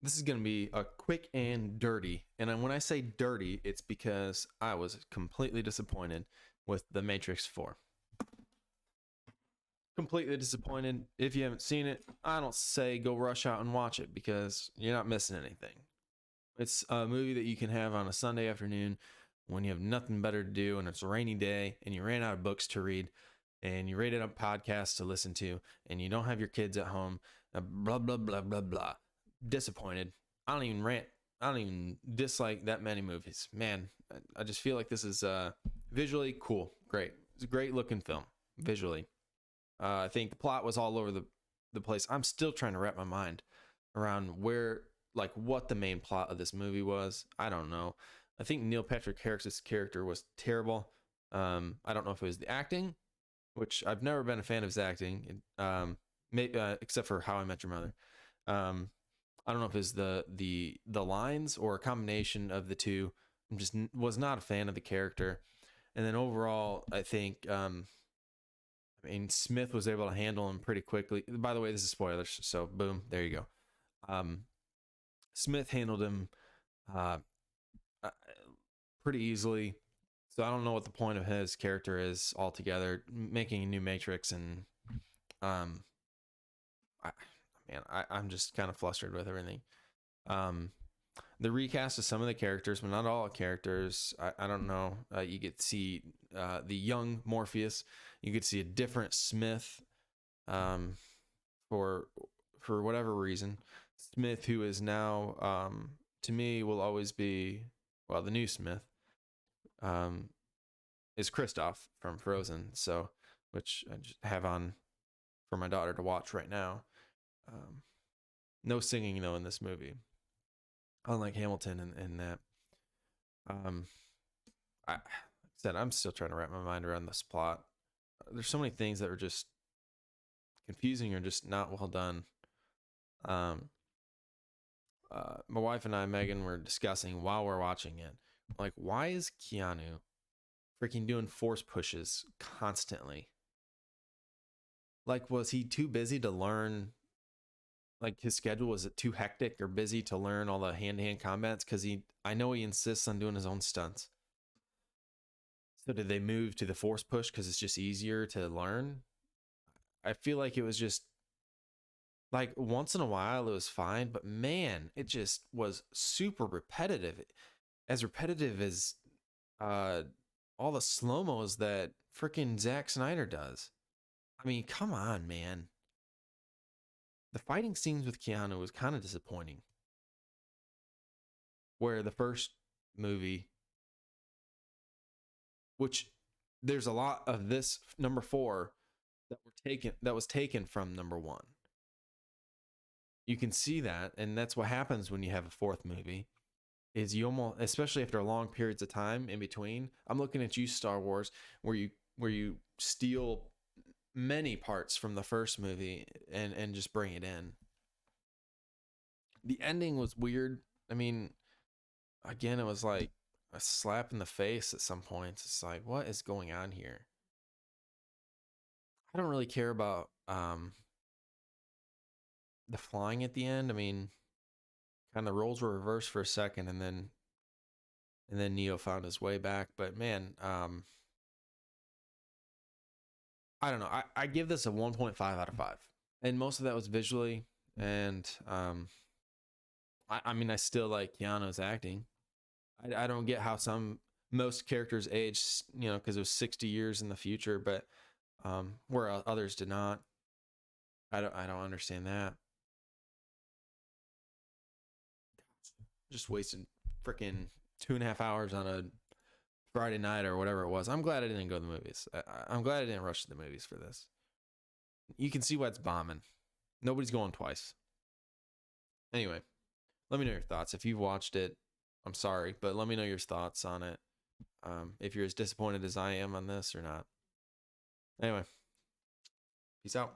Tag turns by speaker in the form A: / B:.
A: This is going to be a quick and dirty. And when I say dirty, it's because I was completely disappointed with The Matrix 4. Completely disappointed. If you haven't seen it, I don't say go rush out and watch it because you're not missing anything. It's a movie that you can have on a Sunday afternoon when you have nothing better to do and it's a rainy day and you ran out of books to read and you rated up podcasts to listen to and you don't have your kids at home. Blah, blah, blah, blah, blah. Disappointed. I don't even rant. I don't even dislike that many movies. Man, I just feel like this is visually cool. Great. It's a great looking film visually. I think the plot was all over the place. I'm still trying to wrap my mind around what the main plot of this movie was. I don't know. I think Neil Patrick Harris's character was terrible. I don't know if it was the acting, which I've never been a fan of his acting, except for How I Met Your Mother. I don't know if it was the lines or a combination of the two. I just was not a fan of the character. And then overall, I think Smith was able to handle him pretty quickly. By the way, this is spoilers, so boom, there you go. Smith handled him pretty easily. So I don't know what the point of his character is altogether. Making a new Matrix, and I'm just kind of flustered with everything. The recast of some of the characters, but not all characters. I don't know. You get to see the young Morpheus. You get to see a different Smith. For whatever reason, Smith, who is now to me will always be the new Smith. Is Kristoff from Frozen. So, which I just have on for my daughter to watch right now. No singing though in this movie, unlike Hamilton and that. I said I'm still trying to wrap my mind around this plot. There's so many things that are just confusing or just not well done. My wife and I, Megan, were discussing while we're watching it, like, why is Keanu freaking doing force pushes constantly? Like, was he too busy to learn? Like, his schedule, was it too hectic or busy to learn all the hand-to-hand combats? Because I know he insists on doing his own stunts. So did they move to the force push because it's just easier to learn? I feel like it was just like once in a while it was fine, but man, it just was super repetitive. As repetitive as all the slow-mos that freaking Zack Snyder does. I mean, come on, man. The fighting scenes with Keanu was kind of disappointing. Where the first movie, which there's a lot of this number 4 that was taken from number 1. You can see that, and that's what happens when you have a 4th movie. Is you almost, especially after long periods of time in between. I'm looking at you, Star Wars, where you steal many parts from the first movie and just bring it in. The ending was weird. I mean, again, it was like a slap in the face at some points. It's like, what is going on here? I don't really care about the flying at the end. I mean, kind of the roles were reversed for a second, and then Neo found his way back. But man, I don't know. I give this a 1.5 out of 5, and most of that was visually. And I mean, I still like Keanu's acting. I don't get how most characters age, because it was 60 years in the future, but where others did not. I don't understand that. Just wasted freaking 2.5 hours on a Friday night or whatever it was. I'm glad I didn't go to the movies. I'm glad I didn't rush to the movies for this. You can see why it's bombing. Nobody's going twice. Anyway, let me know your thoughts. If you've watched it, I'm sorry, but let me know your thoughts on it. If you're as disappointed as I am on this or not. Anyway, peace out.